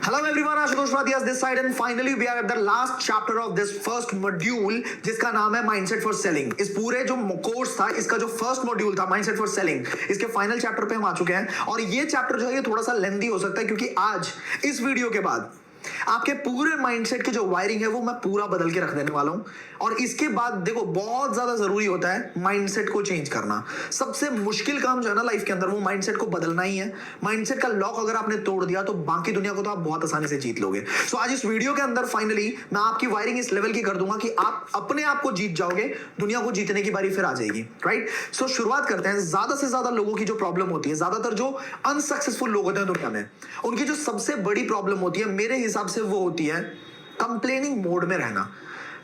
Hello everyone, Ashutosh वादियास this side and finally we are at the last chapter of this first module जिसका नाम है mindset for selling. इस पूरे जो course था इसका जो फर्स्ट मॉड्यूल था माइंडसेट फॉर सेलिंग, इसके फाइनल चैप्टर पे हम आ चुके हैं और ये चैप्टर जो है ये थोड़ा सा लेंथी हो सकता है क्योंकि आज इस वीडियो के बाद आपके पूरे माइंडसेट की जो वायरिंग है वो मैं पूरा बदल के रख देने वाला हूं। और इसके बाद देखो बहुत ज्यादा जरूरी होता है माइंडसेट को चेंज करना। सबसे मुश्किल काम जो है ना लाइफ के अंदर वो माइंडसेट को बदलना ही है। माइंडसेट का लॉक अगर आपने तोड़ दिया तो बाकी दुनिया को तो आप बहुत आसानी से जीत लोगे। सो आज इस वीडियो के अंदर फाइनली मैं आपकी वायरिंग इस लेवल की कर दूंगा कि आप अपने आप को जीत जाओगे, दुनिया को जीतने की बारी फिर आ जाएगी। राइट, सो शुरुआत करते हैं। ज्यादा से ज्यादा लोगों की जो प्रॉब्लम होती है, ज्यादातर जो अनसक्सेसफुल लोग होते हैं दुनिया में, उनकी जो सबसे बड़ी प्रॉब्लम होती है मेरे हिसाब से वो होती है कंप्लेनिंग मोड में रहना।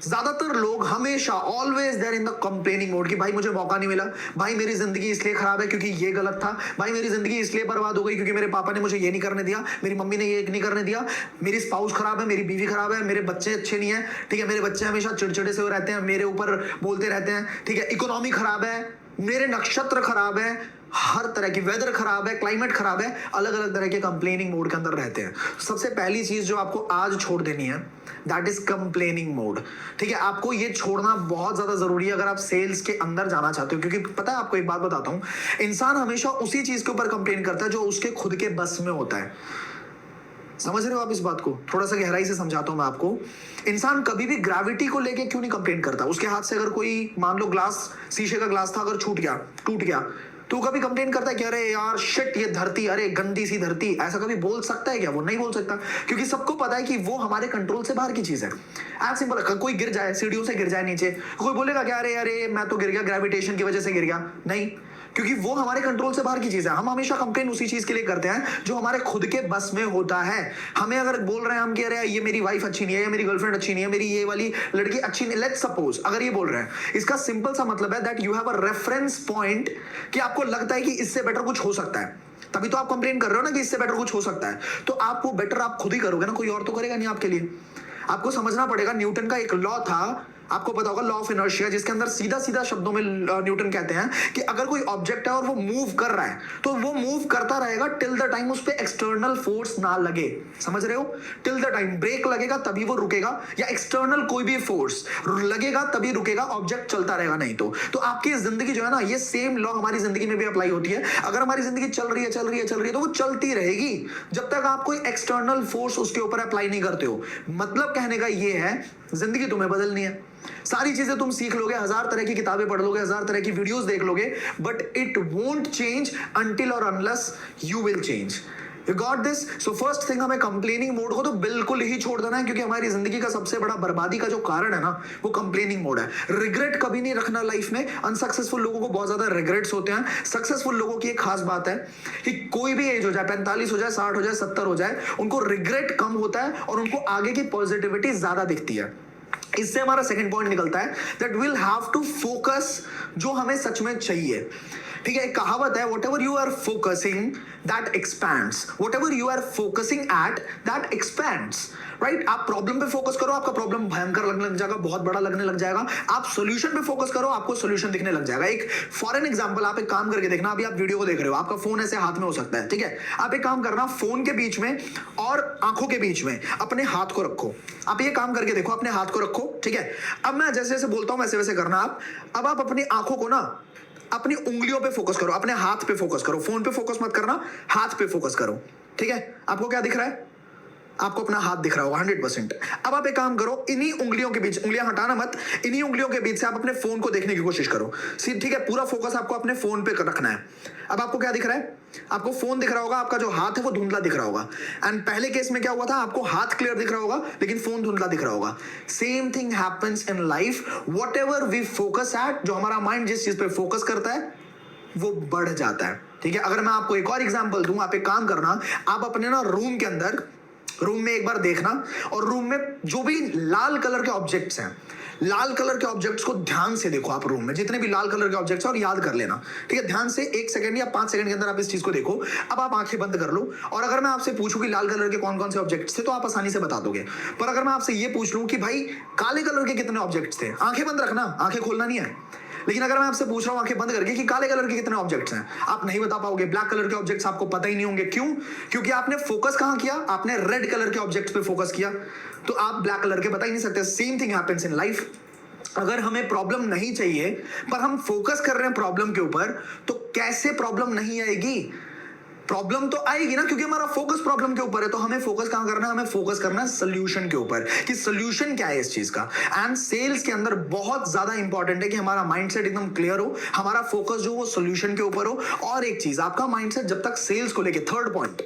ज्यादातर लोग हमेशा always there in the complaining mode कि भाई मुझे मौका नहीं मिला, भाई मेरी जिंदगी इसलिए खराब है क्योंकि ये गलत था, भाई मेरी जिंदगी इसलिए बर्बाद हो गई क्योंकि मेरे पापा ने मुझे ये नहीं करने दिया, मेरी मम्मी ने ये नहीं करने दिया, मेरी स्पाउस खराब है, मेरी बीवी खराब है, मेरे बच्चे अच्छे नहीं है, ठीक है, मेरे बच्चे हमेशा चिड़चिड़े से हो रहते हैं, मेरे ऊपर बोलते रहते हैं, ठीक है, इकोनॉमी खराब है, मेरे नक्षत्र खराब है, हर तरह की वेदर खराब है, क्लाइमेट खराब है, अलग अलग तरह के कंप्लेनिंग मोड के अंदर रहते हैं। सबसे पहली चीज जो आपको आज छोड़ देनी है दैट इज कंप्लेनिंग मोड। ठीक है, आपको ये छोड़ना बहुत ज्यादा जरूरी है अगर आप सेल्स के अंदर जाना चाहते हो। क्योंकि पता है आपको एक बात बताता हूं, इंसान हमेशा उसी चीज के ऊपर कंप्लेन करता है जो उसके खुद के बस में होता है। समझ रहे हो आप इस बात को? थोड़ा सा गहराई से समझाता हूं मैं आपको। इंसान कभी भी ग्रेविटी को लेके क्यों नहीं कंप्लेन करता? उसके हाथ से अगर कोई मान लो ग्लास, शीशे का ग्लास था, अगर छूट गया, टूट गया, तो कभी कंप्लेन करता है कि अरे यार शिट ये धरती, अरे गंदी सी धरती, ऐसा कभी बोल सकता है क्या? वो नहीं बोल सकता क्योंकि सबको पता है कि वो हमारे कंट्रोल से बाहर की चीज है। एज सिंपल, कोई गिर जाए, सीढ़ियों से गिर जाए नीचे, कोई बोलेगा क्या अरे अरे मैं तो गिर गया, ग्रेविटेशन की वजह से गिर गया? नहीं, क्योंकि वो हमारे कंट्रोल से बाहर की चीज है। हम हमेशा कंप्लेन उसी चीज के लिए करते हैं जो हमारे खुद के बस में होता है। हमें अगर बोल रहे हैं हम कि अरे ये मेरी वाइफ अच्छी नहीं है, या मेरी गर्लफ्रेंड अच्छी नहीं है, मेरी ये वाली लड़की अच्छी नहीं, लेट्स सपोज अगर ये बोल रहे हैं, इसका सिंपल सा मतलब है that you have a reference point कि आपको लगता है कि इससे बेटर कुछ हो सकता है, तभी तो आप कंप्लेन कर रहे हो ना कि इससे बेटर कुछ हो सकता है। तो आप वो बेटर आप खुद ही करोगे ना, कोई और तो करेगा नहीं आपके लिए। आपको समझना पड़ेगा, न्यूटन का एक लॉ था, आपको पता होगा, लॉ ऑफ इनर्शिया, जिसके अंदर सीधा सीधा शब्दों में न्यूटन कहते हैं कि अगर कोई ऑब्जेक्ट है और वो मूव कर रहा है तो वो मूव करता रहेगा टिल द टाइम उस पे एक्सटर्नल फोर्स ना लगे। समझ रहे हो? टिल द टाइम ब्रेक लगेगा तभी वो रुकेगा, या एक्सटर्नल कोई भी फोर्स लगेगा तभी रुकेगा, ऑब्जेक्ट चलता रहेगा नहीं तो आपकी जिंदगी जो है ना, ये सेम लॉ हमारी जिंदगी में भी अप्लाई होती है। अगर हमारी जिंदगी चल रही है तो वो चलती रहेगी जब तक आप कोई एक्सटर्नल फोर्स उसके ऊपर अप्लाई नहीं करते हो। मतलब कहने का ये है, जिंदगी तुम्हें बदलनी है, सारी चीजें तुम सीख लोगे, हजार तरह की किताबें पढ़ लोगे, हजार तरह की वीडियोस देख लोगे, but it won't change until और unless you will change. You got this? So first thing, हमें कंप्लेनिंग मोड को तो बिल्कुल ही छोड़ देना है क्योंकि हमारी जिंदगी का सबसे बड़ा बर्बादी का जो कारण है ना वो कंप्लेनिंग मोड है। रिग्रेट कभी नहीं रखना लाइफ में। अनसक्सेसफुल लोगों को बहुत ज्यादा रिग्रेट्स होते हैं। सक्सेसफुल लोगों की एक खास बात है कि कोई भी एज हो जाए, 45 हो जाए, 60 हो जाए, 70 हो जाए, उनको रिग्रेट कम होता है और उनको आगे की पॉजिटिविटी ज्यादा दिखती है। इससे हमारा सेकंड पॉइंट निकलता है that will have to focus जो हमें सच में चाहिए। ठीक है, एक कहावत है, whatever you are focusing that expands, whatever you are focusing at that expands. Right, आप प्रॉब्लम पे फोकस करो, आपका प्रॉब्लम भयंकर लगने लग जाएगा, बहुत बड़ा लगने लग जाएगा। आप सोल्यूशन पे फोकस करो, आपको सोल्यूशन दिखने लग जाएगा। एक फॉर एग्जांपल, आप एक काम करके देखना, अभी आप वीडियो को देख रहे हो, आपका फोन ऐसे हाथ में हो सकता है, ठीक है, आप एक काम करना, फोन के बीच में और आंखों के बीच में अपने हाथ को रखो। आप ये काम करके देखो, अपने हाथ को रखो, ठीक है। अब मैं जैसे जैसे बोलता हूं वैसे वैसे करना आप। अब आप अपनी आंखों को ना अपनी उंगलियों पे फोकस करो, अपने हाथ पे फोकस करो, फोन पे फोकस मत करना, हाथ पे फोकस करो, ठीक है। आपको क्या दिख रहा है? आपको अपना हाथ दिख रहा होगा 100%। अब आप एक काम करो, इन्हीं उंगलियों के बीच, उंगलियां हटाना मत, इन्हीं उंगलियों के बीच से आप अपने फोन को देखने की कोशिश करो, ठीक है। पूरा फोकस आपको अपने फोन पे रखना है। अब आपको क्या दिख रहा है? आपको फोन दिख रहा होगा, आपका जो हाथ है वो धुंधला दिख रहा होगा। एंड पहले केस में क्या हुआ था, आपको हाथ क्लियर दिख रहा होगा लेकिन फोन धुंधला दिख रहा होगा। Same thing happens in life, whatever we focus at, जो हमारा माइंड जिस चीज पे फोकस करता है वो बढ़ जाता है, ठीक है। अगर मैं आपको एक और एग्जांपल दूं, आप एक काम करना, आप अपने ना रूम के अंदर, रूम में एक बार देखना और रूम में जो भी लाल कलर के ऑब्जेक्ट्स हैं, लाल कलर के ऑब्जेक्ट्स को ध्यान से देखो। आप रूम में जितने भी लाल कलर के ऑब्जेक्ट्स हैं और याद कर लेना, ठीक है। ध्यान से 1 सेकंड या 5 सेकंड के अंदर आप इस चीज को देखो। अब आप आंखें बंद कर लो और अगर मैं आपसे पूछूं कि लाल कलर के कौन कौन से ऑब्जेक्ट्स थे तो आप आसानी से बता दोगे। पर अगर मैं आपसे ये पूछ लूं कि भाई काले कलर के कितने ऑब्जेक्ट्स थे, आंखें बंद रखना, आंखें खोलना नहीं है। लेकिन अगर मैं आपसे पूछ रहा हूं आंखें बंद करके कि काले कलर के कितने ऑब्जेक्ट्स हैं, आप नहीं बता पाओगे। ब्लैक कलर के ऑब्जेक्ट्स आपको पता ही नहीं होंगे। क्यों? क्योंकि आपने फोकस कहां किया? आपने रेड कलर के ऑब्जेक्ट्स पे फोकस किया, तो आप ब्लैक कलर के बता ही नहीं सकते। Same thing happens in life. अगर हमें प्रॉब्लम नहीं चाहिए पर हम फोकस कर रहे हैं प्रॉब्लम के ऊपर, तो कैसे प्रॉब्लम नहीं आएगी? प्रॉब्लम तो आएगी ना, क्योंकि हमारा फोकस प्रॉब्लम के ऊपर है। तो हमें फोकस कहां करना है? हमें फोकस करना है सोल्यूशन के ऊपर, कि सोल्यूशन क्या है इस चीज का। एंड सेल्स के अंदर बहुत ज्यादा इंपॉर्टेंट है कि हमारा माइंडसेट एकदम क्लियर हो, हमारा फोकस जो वो सोल्यूशन के ऊपर हो। और एक चीज, आपका माइंडसेट जब तक सेल्स को लेके, थर्ड पॉइंट,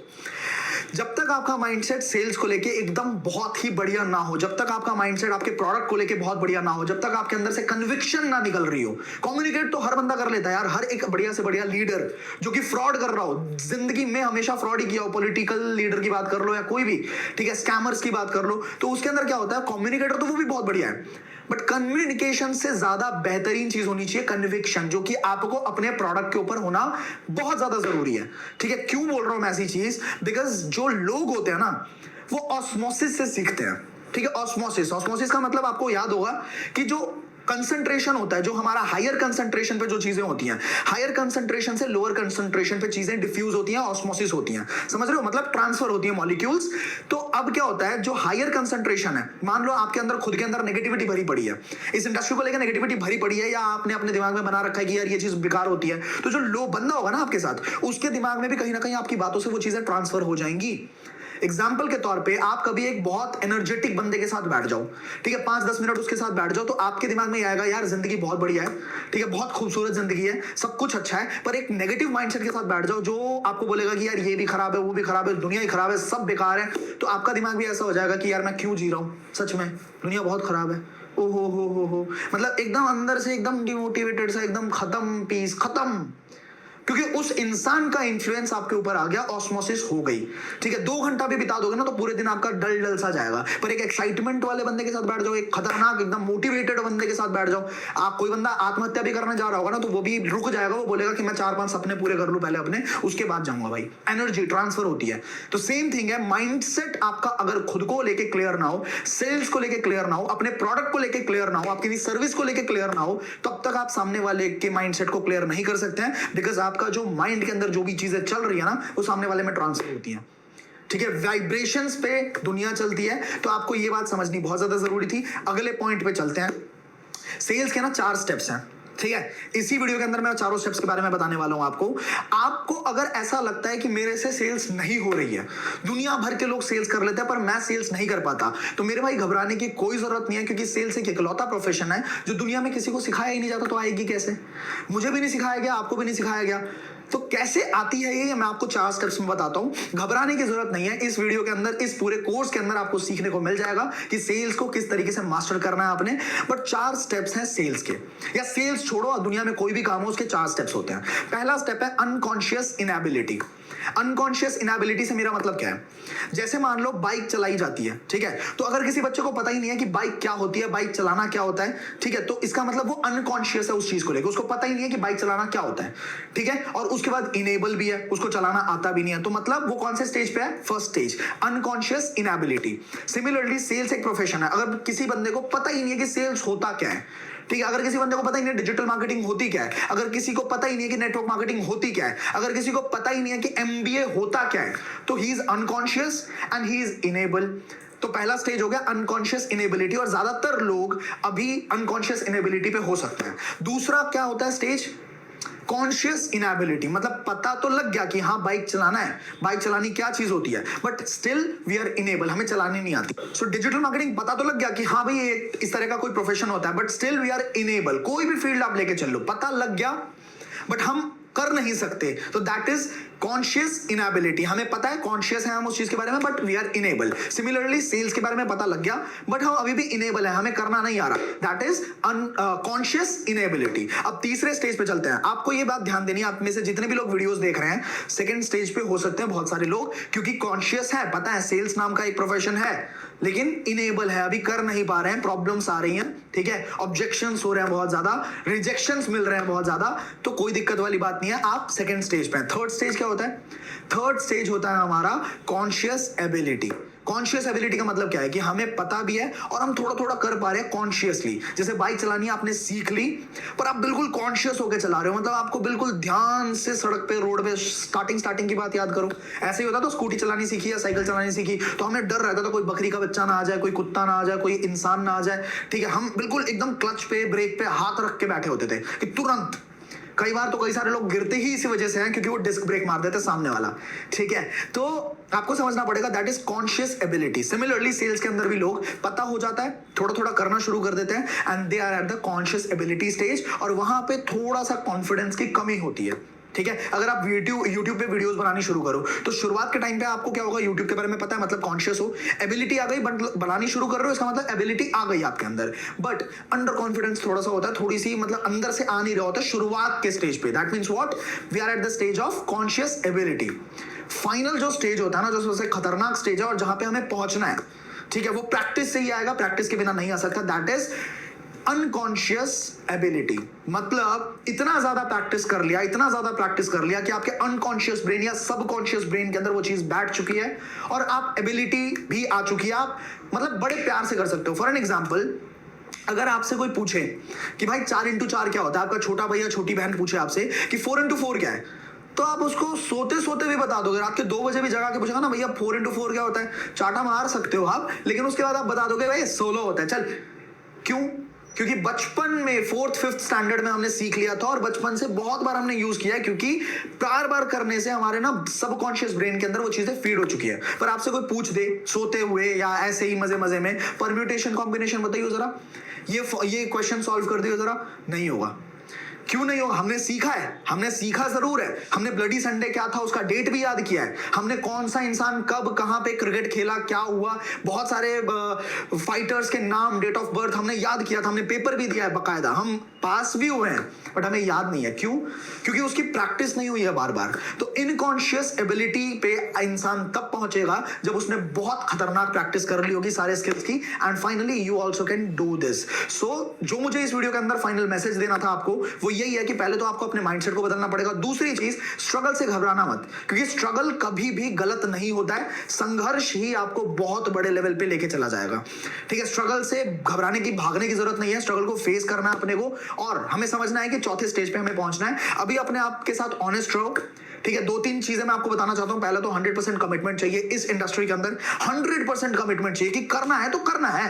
जब तक आपका माइंडसेट सेल्स को लेके एकदम बहुत ही बढ़िया ना हो, जब तक आपका माइंडसेट आपके प्रोडक्ट को लेके बहुत बढ़िया ना हो, जब तक आपके अंदर से कन्विक्शन ना निकल रही हो। कम्युनिकेट तो हर बंदा कर लेता है यार, हर एक बढ़िया से बढ़िया लीडर जो कि फ्रॉड कर रहा हो, जिंदगी में हमेशा फ्रॉड ही किया हो, पॉलिटिकल लीडर की बात कर लो या कोई भी, ठीक है, स्कैमर्स की बात कर लो, तो उसके अंदर क्या होता है, कम्युनिकेटर तो वो भी बहुत बढ़िया है, बट कम्युनिकेशन से ज्यादा बेहतरीन चीज होनी चाहिए कन्विक्शन, जो कि आपको अपने प्रोडक्ट के ऊपर होना बहुत ज्यादा जरूरी है। ठीक है, क्यों बोल रहा हूं मैं ऐसी चीज? बिकॉज जो लोग होते हैं ना, वो ऑस्मोसिस से सीखते हैं। ठीक है, ऑस्मोसिस का मतलब आपको याद होगा कि जो कंसंट्रेशन होता है, जो हमारा हायर कंसंट्रेशन पे जो चीजें होती हैं, हायर कंसंट्रेशन से लोअर कंसंट्रेशन पे चीजें डिफ्यूज होती हैं, ऑस्मोसिस होती हैं। समझ रहे हो? मतलब ट्रांसफर होती है मॉलिक्यूल्स। तो अब क्या होता है, जो हायर कंसंट्रेशन है, मान लो आपके अंदर खुद के अंदर नेगेटिविटी भरी पड़ी है, इस इंडस्ट्री को लेकर नेगेटिविटी भरी पड़ी है, या आपने अपने दिमाग में बना रखा है कि यार ये चीज बेकार होती है, तो जो लो बंदा होगा ना आपके साथ, उसके दिमाग में भी कहीं ना कहीं आपकी बातों से वो चीजें ट्रांसफर हो जाएंगी। एग्जाम्पल के तौर पे, आप कभी एक बहुत एनर्जेटिक बंदे के साथ बैठ जाओ, ठीक है, 5-10 मिनट उसके साथ बैठ जाओ, तो आपके दिमाग में आएगा यार जिंदगी बहुत बढ़िया है, ठीक है, बहुत खूबसूरत जिंदगी है, सब कुछ अच्छा है। पर एक नेगेटिव माइंडसेट के साथ बैठ जाओ जो आपको बोलेगा कि यार ये भी खराब है, वो भी खराब है, दुनिया ही खराब है, सब बेकार है, तो आपका दिमाग भी ऐसा हो जाएगा कि यार मैं क्यों जी रहा हूं, सच में दुनिया बहुत खराब है, ओ हो, मतलब एकदम अंदर से एकदम डिमोटिवेटेड सा, एकदम खत्म, पीस खत्म, क्योंकि उस इंसान का इंफ्लुएंस आपके ऊपर आ गया, ऑस्मोसिस हो गई। ठीक है, 2 घंटा भी बिता दोगे ना तो पूरे दिन आपका डल डल सा जाएगा। पर एक एक्साइटमेंट वाले बंदे के साथ बैठ जाओ, एक खतरनाक एकदम मोटिवेटेड बंदे के साथ बैठ जाओ, आप कोई बंदा आत्महत्या भी करने जा रहा होगा ना, तो वो भी रुक जाएगा, वो बोलेगा कि मैं 4-5 सपने पूरे कर लूं पहले अपने, उसके बाद जाऊंगा। भाई एनर्जी ट्रांसफर होती है। तो सेम थिंग है, माइंडसेट आपका अगर खुद को लेके क्लियर ना हो, सेल्स को लेके क्लियर ना हो, अपने प्रोडक्ट को लेके क्लियर ना हो, आपकी सर्विस को लेके क्लियर ना हो, तब तक आप सामने वाले के माइंडसेट को क्लियर नहीं कर सकते हैं। बिकॉज आपका जो माइंड के अंदर जो भी चीजें चल रही है ना, वो सामने वाले में ट्रांसफर होती हैं। ठीक है, वाइब्रेशंस पे दुनिया चलती है, तो आपको ये बात समझनी बहुत ज्यादा जरूरी थी। अगले पॉइंट पे चलते हैं। सेल्स के ना 4 स्टेप्स हैं। ठीक है, इसी वीडियो के अंदर मैं चारों स्टेप्स के बारे में बताने वाला हूं आपको अगर ऐसा लगता है कि मेरे से सेल्स नहीं हो रही है, दुनिया भर के लोग सेल्स कर लेते हैं पर मैं सेल्स नहीं कर पाता, तो मेरे भाई घबराने की कोई जरूरत नहीं है, क्योंकि सेल्स एक इकलौता प्रोफेशन है जो दुनिया में किसी को सिखाया ही नहीं जाता। तो आएगी कैसे? मुझे भी नहीं सिखाया गया, आपको भी नहीं सिखाया गया, तो कैसे आती है ये मैं आपको 4 स्टेप्स में बताता हूं। घबराने की जरूरत नहीं है, इस वीडियो के अंदर, इस पूरे कोर्स के अंदर आपको सीखने को मिल जाएगा कि सेल्स को किस तरीके से मास्टर करना है आपने। बट 4 स्टेप्स हैं सेल्स के, या सेल्स छोड़ो, दुनिया में कोई भी काम हो उसके 4 स्टेप्स होते हैं। पहला स्टेप है अनकॉन्शियस इनएबिलिटी। अनकॉन्शियस इनएबिलिटी से मेरा मतलब क्या है? जैसे मान लो बाइक चलाई जाती है, ठीक है, तो अगर किसी बच्चे को पता ही नहीं है कि बाइक क्या होती है, बाइक चलाना क्या होता है, ठीक है, तो इसका मतलब वो अनकॉन्शियस है उस चीज को लेकर, उसको पता ही नहीं है कि बाइक चलाना क्या होता है। ठीक है, और उसके बाद इनेबल भी है, उसको चलाना आता भी नहीं है, तो मतलब वो कौन से स्टेज पे है? First stage, unconscious inability. Similarly sales एक प्रोफेशन है, अगर किसी बंदे को पता ही नहीं है कि सेल्स होता क्या है, ठीक है, अगर किसी बंदे को पता ही नहीं है डिजिटल मार्केटिंग होती क्या है, अगर किसी को पता ही नहीं है कि नेटवर्क मार्केटिंग होती क्या है, अगर किसी को पता ही नहीं है कि एमबीए होता क्या है, तो he is unconscious and he is enable. तो पहला स्टेज हो गया अनकॉन्शियस इनेबिलिटी, और ज्यादातर लोग अभी अनकॉन्शियस इनेबिलिटी पे हो सकते हैं। दूसरा क्या होता है स्टेज? कॉन्शियस इनएबिलिटी, मतलब पता तो लग गया कि हाँ बाइक चलाना है, बाइक चलानी क्या चीज होती है, but still we are unable, हमें चलानी नहीं आती। सो डिजिटल मार्केटिंग पता तो लग गया कि हाँ भाई ये इस तरह का कोई प्रोफेशन होता है, but still we are unable. कोई भी फील्ड आप लेके चल लो, पता लग गया बट हम कर नहीं सकते, तो दैट इज कॉन्शियस इनएबिलिटी। हमें पता है, कॉन्शियस है हम उस चीज के बारे में, but we are unable. Similarly sales के बारे में पता लग गया बट हम अभी भी इनेबल है, हमें करना नहीं आ रहा, दैट इज कॉन्शियस इनेबिलिटी। अब तीसरे स्टेज पे चलते हैं। आपको ये बात ध्यान देनी है, आप में से जितने भी लोग वीडियोस देख रहे हैं, सेकंड स्टेज पे हो सकते हैं बहुत सारे लोग, क्योंकि कॉन्शियस है, पता है सेल्स नाम का एक प्रोफेशन है, लेकिन इनेबल है, अभी कर नहीं पा रहे हैं, प्रॉब्लम्स आ रही हैं, ठीक है, ऑब्जेक्शंस हो रहे हैं बहुत ज्यादा, रिजेक्शंस मिल रहे हैं बहुत ज्यादा, तो कोई दिक्कत वाली बात नहीं है, आप सेकंड स्टेज पे हैं। थर्ड स्टेज क्या होता है? थर्ड स्टेज होता है हमारा कॉन्शियस एबिलिटी। कॉन्शियस एबिलिटी का मतलब क्या है कि हमें पता भी है और हम थोड़ा थोड़ा कर पा रहे हैं कॉन्शियसली। जैसे बाइक चलानी है, आपने सीख ली पर आप बिल्कुल कॉन्शियस होकर चला रहे हो, मतलब आपको बिल्कुल ध्यान से सड़क पे, रोड पे, स्टार्टिंग की बात याद करो। ऐसे ही होता तो स्कूटी चलानी सीखी या साइकिल चलानी सीखी तो हमें डर रहता था कोई बकरी का बच्चा ना आ जाए, कोई कुत्ता ना आ जाए, कोई इंसान ना आ जाए, ठीक है। हम बिल्कुल एकदम क्लच पे, ब्रेक पे हाथ रख के बैठे होते थे कि तुरंत। कई बार तो कई सारे लोग गिरते ही इसी वजह से हैं क्योंकि वो डिस्क ब्रेक मार देते सामने वाला, ठीक है। तो आपको समझना पड़ेगा that is conscious ability. Similarly sales के अंदर भी लोग पता हो जाता है, थोड़ा थोड़ा करना शुरू कर देते हैं and they are at the conscious ability stage, और वहां पे थोड़ा सा कॉन्फिडेंस की कमी होती है, ठीक है। अगर आप यूट्यूब पे वीडियोस बनानी शुरू करो तो शुरुआत के टाइम पे आपको क्या होगा, यूट्यूब के बारे में पता है, मतलब कॉन्शियस हो, एबिलिटी आ गई, बनानी शुरू कर रहे हो, इसका मतलब एबिलिटी आ गई आपके अंदर, बट अंडर कॉन्फिडेंस थोड़ा सा होता है, थोड़ी सी मतलब अंदर से आ नहीं रहा होता शुरुआत के स्टेज पे। That means what, we are at the stage of conscious ability. Final जो स्टेज होता है ना, जो सबसे खतरनाक स्टेज है और जहां पे हमें पहुंचना है, ठीक है, वो प्रैक्टिस से ही आएगा, प्रैक्टिस के बिना नहीं आ सकता। That is unconscious ability. मतलब इतना ज्यादा प्रैक्टिस कर लिया, इतना ज्यादा प्रैक्टिस कर लिया कि आपके अनकॉन्शियस ब्रेन या सबकॉन्शियस ब्रेन के अंदर वो चीज बैठ चुकी है और आप एबिलिटी भी आ चुकी है, आप मतलब बड़े प्यार से कर सकते हो। फॉर एन एग्जाम्पल, अगर आपसे कोई पूछे कि भाई 4x4 क्या होता है, आपका छोटा भैया छोटी बहन पूछे आपसे कि 4x4 क्या है, तो आप उसको सोते सोते भी बता दोगे, रात के 2 बजे भी जगा के पूछेगा ना भैया 4x4 क्या होता है, चाटा मार सकते हो आप, लेकिन उसके बाद आप बता दोगे भाई 16 होता है। चल, क्यों? क्योंकि बचपन में 4th 5th स्टैंडर्ड में हमने सीख लिया था और बचपन से बहुत बार हमने यूज किया है, क्योंकि बार बार करने से हमारे ना सबकॉन्शियस ब्रेन के अंदर वो चीजें फीड हो चुकी है। पर आपसे कोई पूछ दे सोते हुए या ऐसे ही मजे मजे में, परम्यूटेशन कॉम्बिनेशन बताइए जरा, ये क्वेश्चन सॉल्व कर दियो जरा, नहीं होगा। क्यों नहीं होगा? हमने सीखा है, हमने सीखा जरूर है, हमने ब्लडी संडे क्या था उसका डेट भी याद किया है, हमने कौन सा इंसान कब कहां पे क्रिकेट खेला, क्या हुआ, बहुत सारे फाइटर्स के नाम, डेट ऑफ बर्थ हमने याद किया था, हमने पेपर भी दिया है बकायदा, हम पास भी हुए हैं, बट हमें याद नहीं है। क्यों? क्योंकि उसकी प्रैक्टिस नहीं हुई है बार बार। तो इनकॉन्शियस एबिलिटी पे इंसान तब पहुंचेगा जब उसने बहुत खतरनाक प्रैक्टिस कर ली होगी सारे स्किल्स की, and finally you also can do this. So जो मुझे इस वीडियो के अंदर फाइनल मैसेज देना था आपको वो यही है कि पहले तो आपको अपने माइंडसेट को बदलना पड़ेगा। दूसरी चीज, स्ट्रगल से घबराना मत, क्योंकि स्ट्रगल कभी भी गलत नहीं होता है, संघर्ष ही आपको बहुत बड़े लेवल पे लेके चला जाएगा, ठीक है। स्ट्रगल से घबराने की, भागने की जरूरत नहीं है, स्ट्रगल को फेस करना है अपने को, और हमें समझना है कि चौथे स्टेज पे हमें पहुंचना है। अभी अपने आप के साथ ऑनेस्ट रहो, ठीक है। 2-3 चीजें मैं आपको बताना चाहता हूं। पहले तो 100% कमिटमेंट चाहिए इस इंडस्ट्री के अंदर, 100% कमिटमेंट चाहिए कि करना है तो करना है,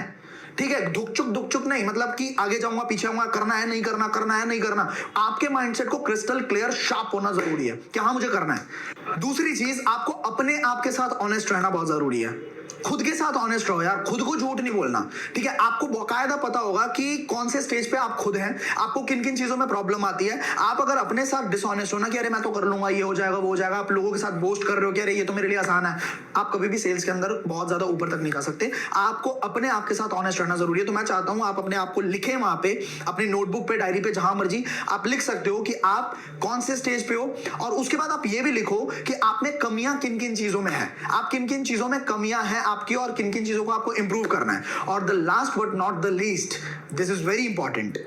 ठीक है। दुख चुक नहीं, मतलब कि आगे जाऊंगा पीछे आऊंगा, करना है नहीं करना, करना है नहीं करना। आपके माइंडसेट को क्रिस्टल क्लियर शार्प होना जरूरी है कि हाँ मुझे करना है। दूसरी चीज, आपको अपने आप के साथ ऑनेस्ट रहना बहुत जरूरी है। खुद के साथ ऑनेस्ट रहो यार, खुद को झूठ नहीं बोलना, ठीक है। आपको बाकायदा पता होगा कि कौन से स्टेज पे आप खुद हैं, आपको किन किन चीजों में प्रॉब्लम आती है। आप अगर अपने साथ डिसऑनेस्ट हो ना कि अरे मैं तो कर लूंगा, ये हो जाएगा वो हो जाएगा, आप लोगों के साथ बोस्ट कर रहे हो कि अरे ये तो मेरे लिए आसान है, आप कभी भी सेल्स के अंदर बहुत ज्यादा ऊपर तक नहीं जा सकते। आपको अपने आप के साथ ऑनेस्ट रहना जरूरी है। तो मैं चाहता हूं आप अपने आप को लिखें वहां पे, अपनी नोटबुक पे, डायरी पे, जहां मर्जी आप लिख सकते हो कि आप कौन से स्टेज पे हो, और उसके बाद आप ये भी लिखो कि आप में कमियां किन किन चीजों में है, आप किन किन चीजों में कमियां हैं आपकी, और किन किन चीजों को आपको इंप्रूव करना है। और the last but not the least, this is very important,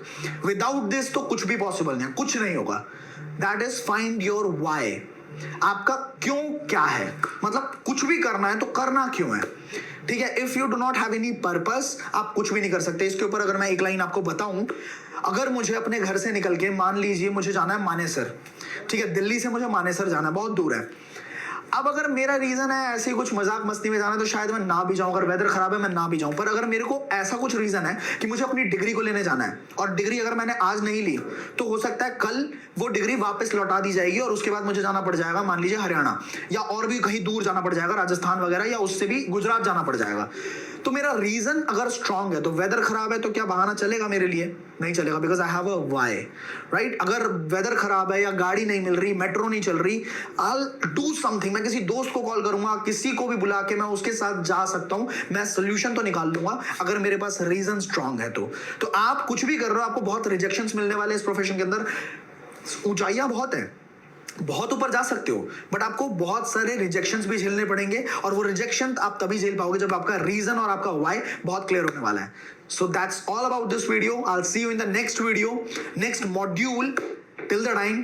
without this तो कुछ भी पॉसिबल नहीं है, कुछ नहीं होगा। That is find your why. आपका क्यों क्या है, मतलब कुछ भी करना है तो करना क्यों है, ठीक है। If you do not have any purpose, आप कुछ भी नहीं कर सकते। इसके ऊपर अगर मैं एक लाइन आपको बताऊं, अगर मुझे अपने घर से निकल के, मान लीजिए मुझे जाना है मानेसर, ठीक है, दिल्ली से मुझे मानेसर जाना है, बहुत दूर है। अब अगर मेरा रीजन है ऐसे ही कुछ मजाक मस्ती में जाना, तो शायद मैं ना भी जाऊं, अगर वेदर खराब है मैं ना भी जाऊं। पर अगर मेरे को ऐसा कुछ रीजन है कि मुझे अपनी डिग्री को लेने जाना है, और डिग्री अगर मैंने आज नहीं ली तो हो सकता है कल वो डिग्री वापस लौटा दी जाएगी, और उसके बाद मुझे जाना पड़ जाएगा मान लीजिए हरियाणा, या और भी कहीं दूर जाना पड़ जाएगा, राजस्थान वगैरह, या उससे भी गुजरात जाना पड़ जाएगा। तो मेरा रीजन अगर स्ट्रांग है, तो वेदर खराब है तो क्या बहाना चलेगा मेरे लिए? नहीं चलेगा, because I have a why, right. अगर वेदर खराब है या गाड़ी नहीं मिल रही, मेट्रो नहीं चल रही, आई डू समथिंग। मैं किसी दोस्त को कॉल करूंगा, किसी को भी बुला के मैं उसके साथ जा सकता हूं, मैं सोल्यूशन तो निकाल लूंगा अगर मेरे पास रीजन स्ट्रांग है तो आप कुछ भी कर रहे हो, आपको बहुत रिजेक्शंस मिलने वाले इस प्रोफेशन के अंदर। ऊंचाइयां बहुत है, बहुत ऊपर जा सकते हो, बट आपको बहुत सारे रिजेक्शंस भी झेलने पड़ेंगे, और वो रिजेक्शन आप तभी झेल पाओगे जब आपका रीजन और आपका व्हाई बहुत क्लियर होने वाला है। So that's all about this video. I will see you in the next video, next module. Till the time